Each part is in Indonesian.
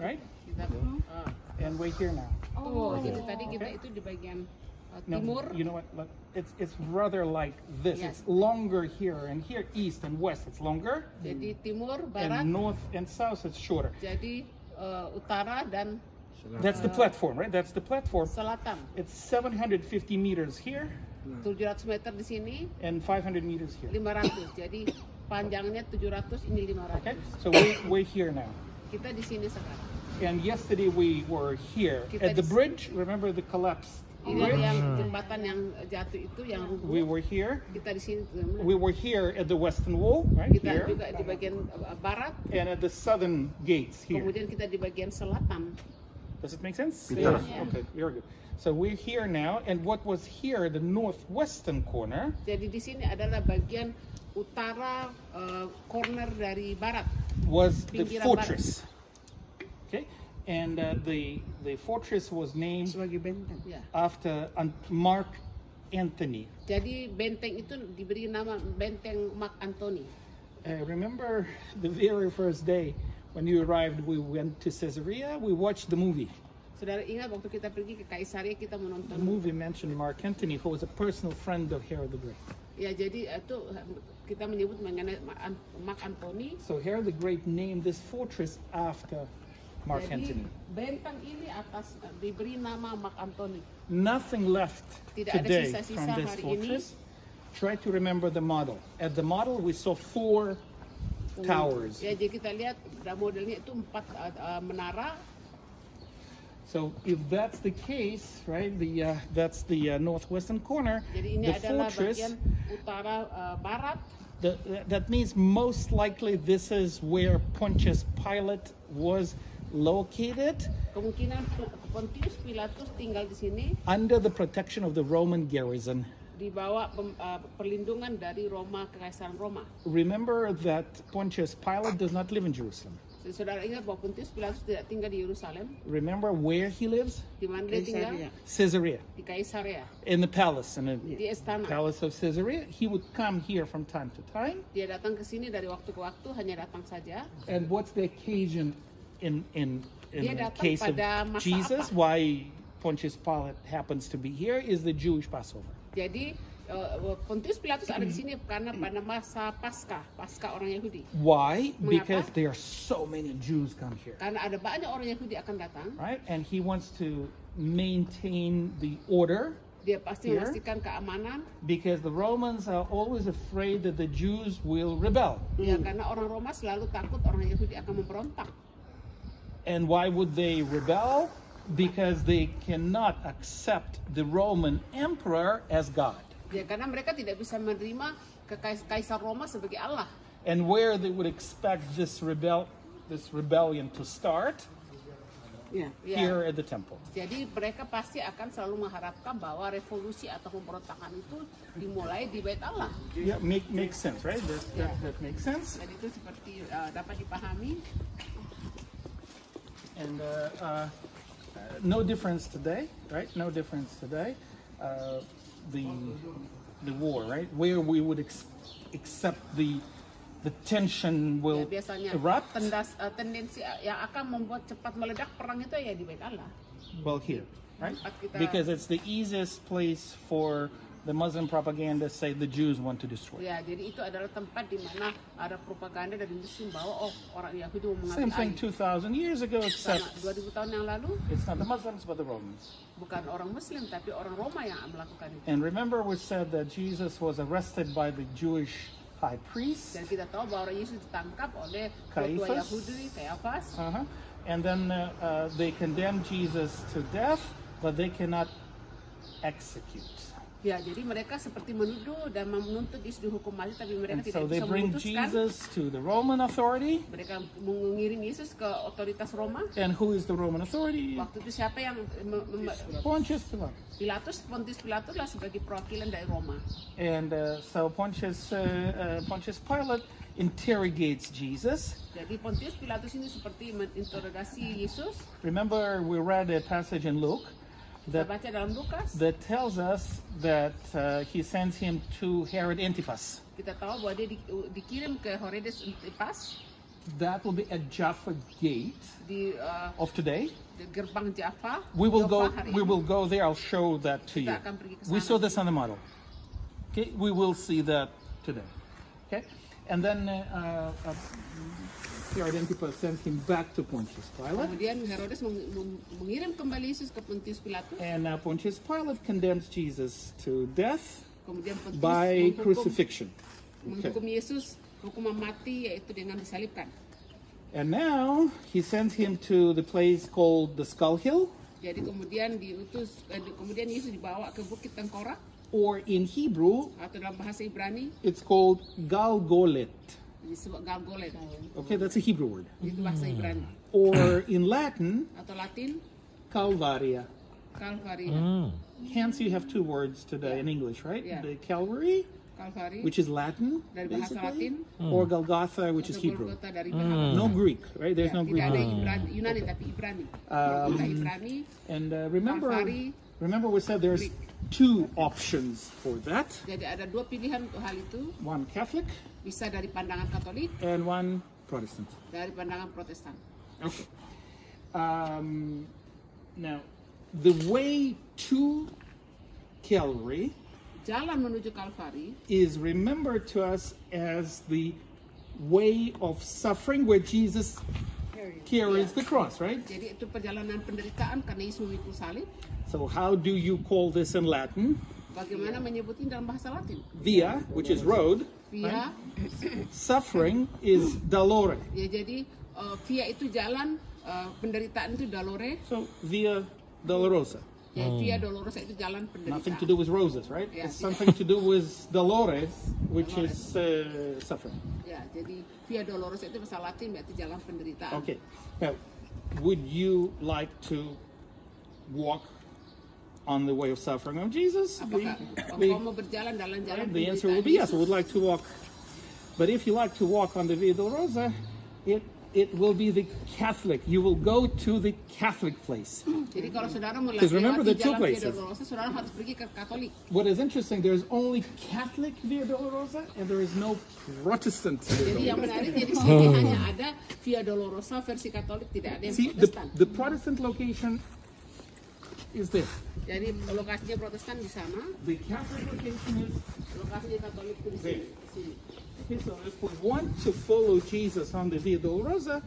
right? Kita, And we're here now. jadi tadi kita itu di bagian No, timur. you know what? Look, it's rather like this. Yes. It's longer here, and here east and west it's longer, Jadi timur, barat, and north and south it's shorter. jadi utara dan That's the platform, right? That's the platform. selatan. It's 750 meters here 700 meter di sini, and 500 meters here. 500. Jadi panjangnya 700, ini 500. Okay, so we're here now. Kita di sini sekarang. And yesterday we were here at the bridge. Remember the collapsed Ini bridge? yang jembatan yang jatuh itu yang rubuh. We were here. Kita di sini. We were here at the western wall, right Kita here, juga di bagian barat. and at the southern gates here. Kemudian kita di bagian selatan. Does it make sense? Yeah. Okay, very good. So we're here now, and what was here, the northwestern corner, Jadi di sini adalah bagian utara corner dari barat. was the Pinggiran fortress. Okay, and the fortress was named Sebagai benteng. Ya. after Mark Antony. Jadi benteng itu diberi nama benteng Mark Antony. Remember the very first day when you arrived, we went to Caesarea, we watched the movie. Saudara ingat waktu kita pergi ke Kaisaria kita The menonton. movie mentioned Mark Antony, who was a personal friend of Herod the Great. Ya jadi itu kita menyebut mengenai Mark Antony. So Herod the Great named this fortress after Mark Jadi Antony. benteng ini atas diberi nama Mark Antony. Nothing left Tidak ada today sisa-sisa from this hari fortress. Try to remember the model. At the model, we saw 4 towers. Ya jadi kita lihat modelnya itu 4 menara. So if that's the case, right? That's the northwestern corner. Jadi ini The adalah fortress. bagian utara barat. That means most likely this is where Pontius Pilate was located, Kemungkinan Pontius Pilatus tinggal di sini under the protection of the Roman garrison. di bawah perlindungan dari Roma, Kekaisaran Roma. Remember that Pontius Pilate does not live in Jerusalem. Jadi, saudara ingat bahwa Pontius Pilatus tidak tinggal di Yerusalem. Remember where he lives? Di mana dia tinggal? Caesarea, Di Kaisaria, in the palace, in the di istana. palace of Caesarea. He would come here from time to time. Dia datang ke sini dari waktu ke waktu, hanya datang saja. And what's the occasion in Dia the datang case of pada masa Jesus? apa? Why Pontius Pilate happens to be here is the Jewish Passover. Jadi Pontius Pilatus ada di sini karena pada masa Paskah orang Yahudi. Why? Mengapa? Because there are so many Jews come here, Karena ada banyak orang Yahudi akan datang. right? And he wants to maintain the order Dia pasti Here? memastikan keamanan. because the Romans are always afraid that the Jews will rebel. Ya, karena orang Roma selalu takut orang Yahudi akan memberontak. And why would they rebel? Because they cannot accept the Roman emperor as God. Ya, karena mereka tidak bisa menerima Kaisar Roma sebagai Allah. And where they would expect this rebellion to start, Ya. Ya. here at the temple. Jadi mereka pasti akan selalu mengharapkan bahwa revolusi atau pemberontakan itu dimulai di Bait Allah. Yeah, makes sense, right? That makes sense. Dan itu seperti dapat dipahami. And no difference today, right? No difference today. The war, right? Where we would accept the tension Ya, will biasanya erupt. tendensi yang akan membuat cepat meledak perang itu ya di Bait Allah. Well, here, right? Tempat kita- Because it's the easiest place for the Muslim propaganda say the Jews want to destroy. Ya, jadi itu adalah tempat di mana ada propaganda dari Muslim bahwa orang Yahudi mau mengambil Same thing alih. 2,000 years ago, Sama except 2000 tahun yang lalu it's not the Muslims but the Romans. bukan orang Muslim tapi orang Roma yang melakukan itu. And remember, we said that Jesus was arrested by the Jewish high priest. Dan kita tahu bahwa Yesus ditangkap oleh ketua Caiaphas. Yahudi, Caiaphas. And then they condemned Jesus to death, but they cannot execute. Ya, jadi mereka seperti menuduh dan menuntut Yesus dihukum mati, tapi mereka And tidak so they bisa bring memutuskan. Jesus to the Roman authority. Mereka mengirim Yesus ke otoritas Roma. And who is the Roman authority? Waktu itu siapa yang Pontius Pilatus. Pontius Pilatus lah sebagai perwakilan dari Roma. And so Pontius Pilate interrogates Jesus. Jadi Pontius Pilatus ini seperti menginterogasi Yesus. Remember, we read a passage in Luke Kita baca dalam Lukas. that tells us that he sends him to Herod Antipas. Kita tahu bahwa dia dikirim ke Herodes Antipas. That will be at Jaffa Gate di of today. di gerbang Jaffa. We will Jaffa hari we ini. will go there. I'll show that to you. Kita akan pergi ke We sana. saw this on the model. Okay, we will see that today. Okay, and then Herod Antipas sends him back to Pontius Pilate, Kemudian Herodes mengirim kembali Yesus ke Pontius Pilatus. and Pontius Pilate condemns Jesus to death Kemudian Pontius by crucifixion. Okay. menghukum Yesus hukuman mati, yaitu dengan disalibkan. And now he sends him to the place called the Skull Hill, Jadi kemudian kemudian Yesus dibawa ke Bukit Tengkorak, or in Hebrew, atau dalam bahasa Ibrani it's called Galgolet. disebut Galgolet. Okay, that's a Hebrew word. Itu bahasa Ibrani. Or in Latin, Atau Latin Calvaria. Calvary. Hence, you have two words today in English, right? Yeah. The Calvary, Calvary which is Latin, dari bahasa basically, Latin, or Golgotha, which is atau Hebrew. Golgotha dari bahasa No Greek, right? There's no Tidak Greek. ada Yunani tapi Ibrani. Golgotha Ibrani. And remember, Calvary, we said there's Greek. two options for that. Jadi ada dua pilihan untuk hal itu, One Catholic bisa dari pandangan Katolik, and one Protestant. dari pandangan Protestan. Okay. Now, the way to Calvary Jalan menuju Calvary is remembered to us as the way of suffering where Jesus carries the cross, right? jadi itu perjalanan penderitaan karena Yesus memikul salib. So how do you call this in Latin? Bagaimana menyebutnya dalam bahasa Latin? Via, which is road. Via, Suffering is dolore. ya jadi via itu jalan, penderitaan itu dolore. So via dolorosa. Ya, via dolorosa itu jalan penderitaan. Nothing to do with roses, right? Yeah. It's something to do with dolores, which is suffering. Ya, jadi via dolorosa itu bahasa Latin berarti jalan penderitaan. Okay. Now, would you like to walk on the way of suffering of Jesus? Apakah kau mau berjalan dalam jalan The answer penderitaan will be yes. I Yesus? would like to walk. But if you like to walk on the Via Dolorosa, it will be the Catholic. You will go to the Catholic place. Jadi kalau saudara mau Because remember the lewati two jalan Via places. Dolorosa, saudara harus pergi ke Katolik. What is interesting, there's only Catholic Via Dolorosa, and there is no Protestant Via Jadi yang Dolorosa. menarik, jadi sini hanya ada Via Dolorosa versi Katolik, tidak ada yang See, Protestan. the Protestant location is there. Jadi lokasinya Protestan di sana, The Catholic location is lokasinya Katolik itu di sini. Di sini. okay. So if we want to follow Jesus on the Via Dolorosa,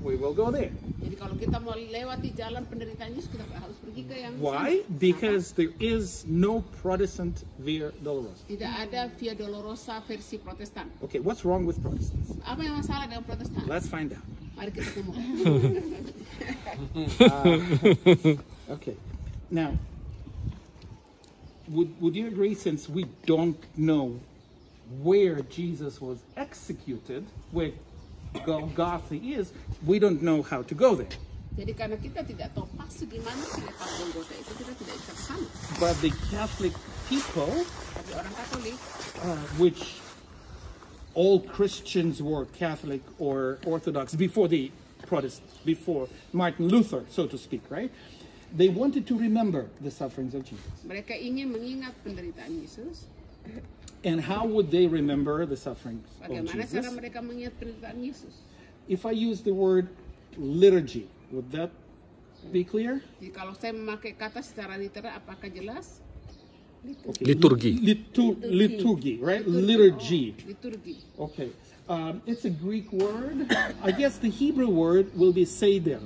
we will go there. Jadi kalau kita mau lewati jalan penderitaan Yesus, kita harus pergi ke yang Why? sana. Because there is no Protestant Via Dolorosa. Tidak ada Via Dolorosa versi Protestan. Okay, what's wrong with Protestants? Apa yang masalah dengan Protestan? Let's find out. Mari kita temu. Okay, now, would you agree, since we don't know where Jesus was executed, where Golgotha is, we don't know how to go there. Jadi karena kita tidak tahu pasti di mana sih letak Golgotha itu, kita tidak bisa ke sana. But the Catholic people, Tapi orang Katolik, which all Christians were Catholic or Orthodox before the Protestants, before Martin Luther, so to speak, right? They wanted to remember the sufferings of Jesus. mereka ingin mengingat penderitaan Yesus. And how would they remember the sufferings of Bagaimana cara Jesus? mereka mengingat penderitaan Yesus? If I use the word liturgy, would that be clear? Jadi kalau saya memakai kata secara literal, apakah jelas? Okay. Liturgy. Liturgy, right? Liturgy. Liturgi. Okay. It's a Greek word. I guess the Hebrew word will be seder,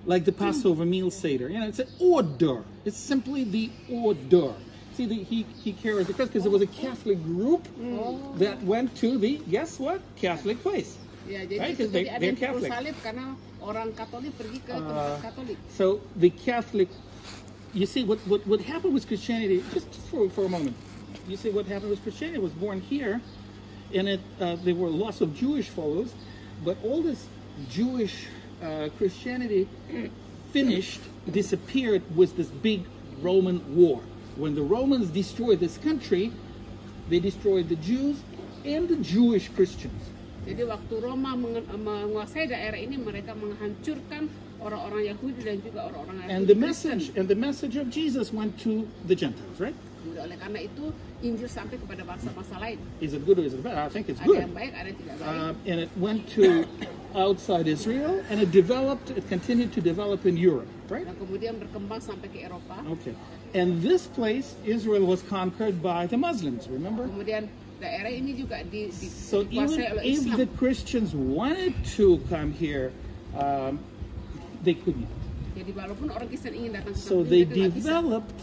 like the Passover meal seder. You know, it's an order. It's simply the order. See, he carries the cross because it was a Catholic group that went to the, guess what? Catholic place. Ya, jadi Right, itu 'cause tadi ada they're yang pikul Catholic. salib karena orang Katolik pergi ke tempat Katolik. So the Catholic, you see, what happened with Christianity, just for a moment, you see what happened with Christianity was born here, and there were lots of Jewish followers, but all this Jewish Christianity disappeared with this big Roman war. When the Romans destroyed this country, they destroyed the Jews and the Jewish Christians. Jadi waktu Roma menguasai daerah ini, mereka menghancurkan orang-orang Yahudi dan juga orang-orang And Yahudi the message of Jesus went to the Gentiles, right? Kemudian oleh karena itu Injil sampai kepada bangsa-bangsa lain. Is it good or is it bad? I think it's Ada good. yang baik, ada yang tidak baik. And it went to outside Israel, and it continued to develop in Europe, right? Dan kemudian berkembang sampai ke Eropa. Okay. And this place, Israel was conquered by the Muslims, remember? Kemudian daerah ini juga So dikuasai even oleh if Islam. the Christians wanted to come here, they couldn't. Jadi walaupun orang Kristen ingin datang ke So sana, they mereka nggak bisa. developed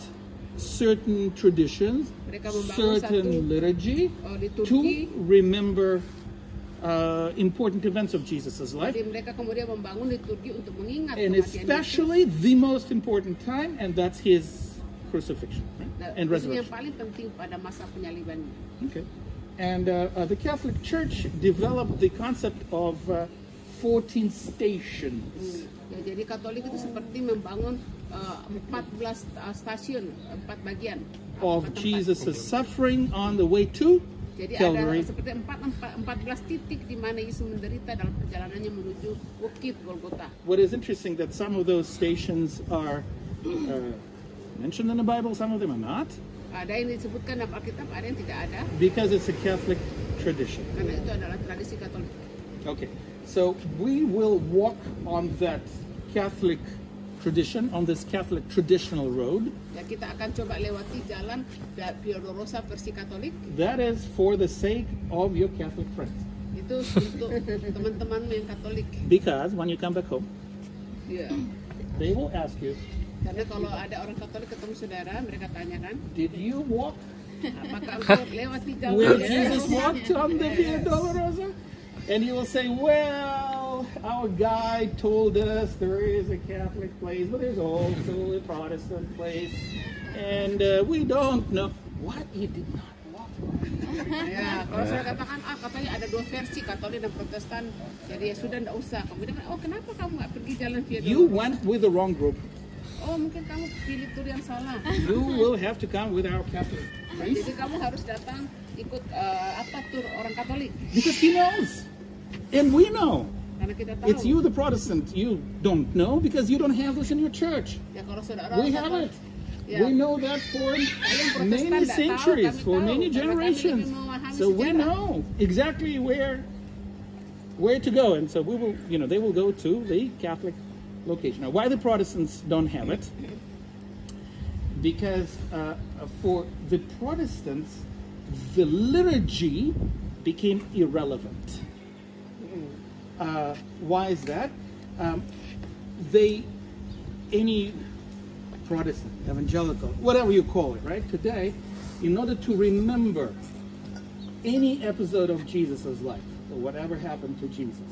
certain traditions, Mereka membangun certain satu, liturgy liturgi. to remember important events of Jesus' life, Jadi mereka kemudian membangun liturgi untuk mengingat and kematian Yesus. especially the most important time, and that's his crucifixion, right? Nah, And itu yang resurrection. paling penting pada masa penyalibannya. Okay. And the Catholic Church developed the concept of 14 stations. Ya, jadi Katolik itu seperti membangun 14 stasiun, 4 bagian Of 4 tempat. Jesus' suffering on the way to Jadi Calvary. ada seperti 14 titik di mana Yesus menderita dalam perjalanannya menuju Bukit Golgota. What is interesting that some of those stations are mentioned in the Bible, some of them are not, Ada yang disebutkan dalam Alkitab, ada yang tidak ada, because it's a Catholic tradition. karena itu adalah tradisi Katolik. Okay, so we will walk on that Catholic tradition, on this Catholic traditional road. Ya, kita akan coba lewati jalan Pio Dolorosa versi Katolik. That is for the sake of your Catholic friends. Itu untuk teman-temanmu yang Katolik. Because when you come back home, Ya. they will ask you, Karena kalau ada orang Katolik ketemu saudara, mereka tanyakan, did you walk apakah engkau lewati jalan where Pio Jesus Dolorosa? walked on the Via Dolorosa? And you will say, well, our guide told us there is a Catholic place, but there's also a Protestant place, and we don't know. What? You did not walk. Ya, kalau saya katakan, katanya ada 2 versi, Katolik dan Protestan, jadi ya sudah nggak usah. Kemudian, kenapa kamu nggak pergi jalan Via You Dolorosa? went with the wrong group. Oh, mungkin kamu pilih tur yang salah. You will have to come with our Catholic priest, Jadi kamu harus datang ikut tur orang Katolik, because he knows, and we know. karena kita tahu. It's you, the Protestant. You don't know because you don't have this in your church. Ya, kalau saudara We orang have Katolik, it. ya, We know that for Protestan many nggak tahu, centuries, kami for tahu, many karena kami generations. lebih memahami So we sejarah. know exactly where to go, and so we will, they will go to the Catholic location. Now, why the Protestants don't have it? Because for the Protestants, the liturgy became irrelevant. Why is that? Any Protestant, evangelical, whatever you call it, right? Today, in order to remember any episode of Jesus' life, or whatever happened to Jesus,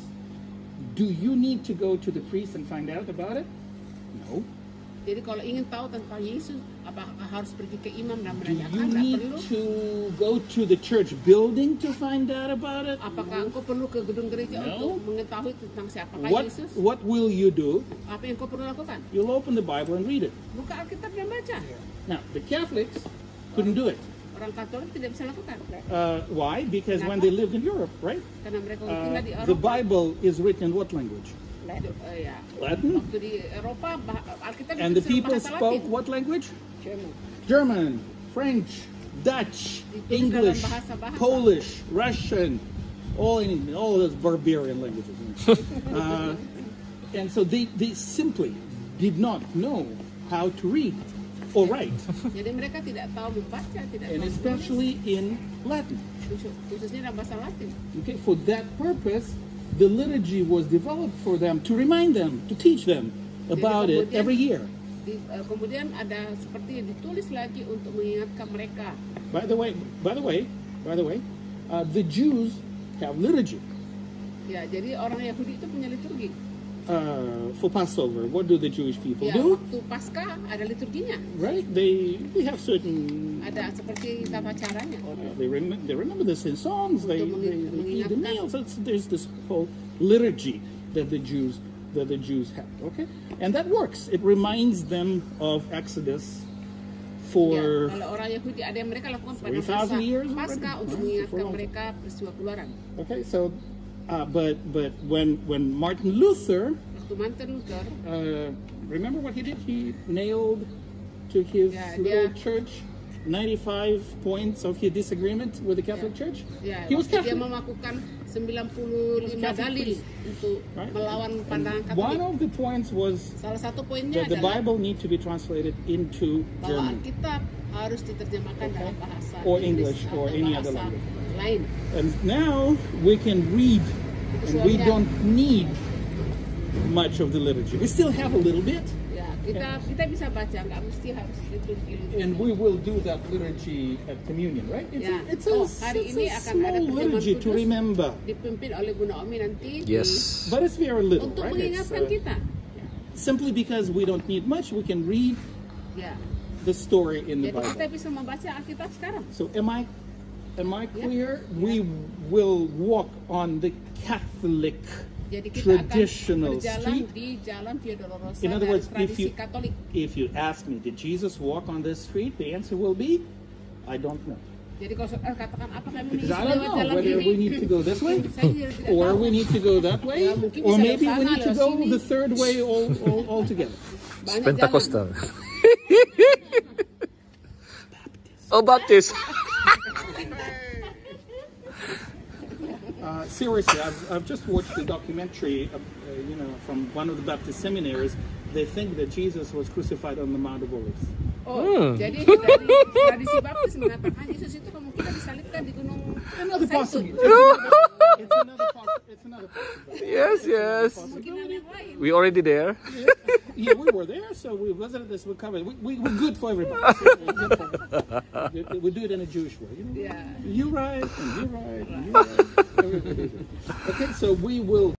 do you need to go to the priest and find out about it? No. Jadi kalau ingin tahu tentang Yesus, apakah harus pergi ke imam dan Do menanyakan? you Nggak need perlu. to go to the church building to find out about it? Apakah engkau perlu ke gedung gereja No. untuk mengetahui tentang siapakah Yesus? What will you do? Apa yang kau perlu lakukan? You'll open the Bible and read it. Buka Alkitab dan baca. Now, the Catholics couldn't do it. Orang Katolik tidak bisa lakukan. Why? Because when they lived in Europe, right? Karena mereka tinggal di The Eropa. Bible is written in what language? Ya. Latin. Waktu di Eropa, Alkitab And the ditulis dalam people bahasa spoke Latin. what language? German. German, French, Dutch, Ditulis English, dalam bahasa-bahasa. Polish, Russian, all those barbarian languages. And so they simply did not know how to read or write, Jadi mereka tidak tahu membaca, tidak and tahu especially in Latin. menulis, khususnya dalam bahasa Latin. Okay, for that purpose, the liturgy was developed for them to remind them, to teach them about it every year. Kemudian ada seperti ditulis lagi untuk mengingatkan mereka. By the way, the Jews have liturgy. Ya, jadi orang Yahudi itu punya liturgi. For Passover, what do the Jewish people Ya, do? waktu Paskah ada liturginya. Right? They have certain. Ada seperti tata caranya. They remember this in songs. They eat the mengingatkan. meals. There's this whole liturgy that the Jews have. Okay, and that works. It reminds them of Exodus for Ya, kalau orang Yahudi ada yang mereka lakukan pada 3,000 years masa Paskah already. untuk Yeah, mengingatkan for a long mereka peristiwa keluaran. okay. So, but when Martin Luther, Waktu Martin Luther, remember what he did? He nailed to his Yeah, little dia church 95 points of his disagreement with the Catholic Church? Ya, He was dia Catholic. melakukan 95 dalil untuk Right. melawan pandangan One Katolik. of the points was Salah satu poinnya that the adalah Bible need to be translated into bahwa German Alkitab harus diterjemahkan dalam bahasa or Inggris English atau or any other bahasa language. lain. And now we can read, and we don't need much of the liturgy. We still have a little bit, Ya, kita bisa baca, nggak mesti harus liturgi. and we will do that liturgy at communion, right? Ya. It's Hari ini a akan ada small perjamuan liturgy to kudus remember, dipimpin oleh Bu Naomi nanti Yes. but it's very little, untuk right? It's, mengingatkan kita. simply because we don't need much, we can read Ya. the story in the Jadi kita Bible. bisa membaca Alkitab sekarang. So am I clear? We will walk on the Catholic Jadi kita akan traditional berjalan street. di jalan Via Dolorosa In other dari words, tradisi Katolik. if you ask me, did Jesus walk on this street? The answer will be, I don't know. Jadi kalau katakan apakah Because Yesus I don't lewat know jalan whether ini? we need to go this way, Saya tidak or tahu. we need to go that way, Ya, mungkin or bisa maybe lewat we sana, need to lewat go sini. the third way all together. Banyak Pentecostal. jalan. Oh, Baptist. Seriously, I've just watched a documentary, from one of the Baptist seminaries. They think that Jesus was crucified on the Mount of Olives. Oh, jadi dari tradisi Baptis mengatakan Yesus itu kemungkinan disalibkan di Gunung Another Zaitun. possibility. It's another possibility. Yes, yes. Kemungkinan yang lain. We already there. Yeah, we were there, so we visited this. We covered. We're good for everybody. We do it in a Jewish way. Yeah. You're right, and you're right, and you're right. Okay, so we will.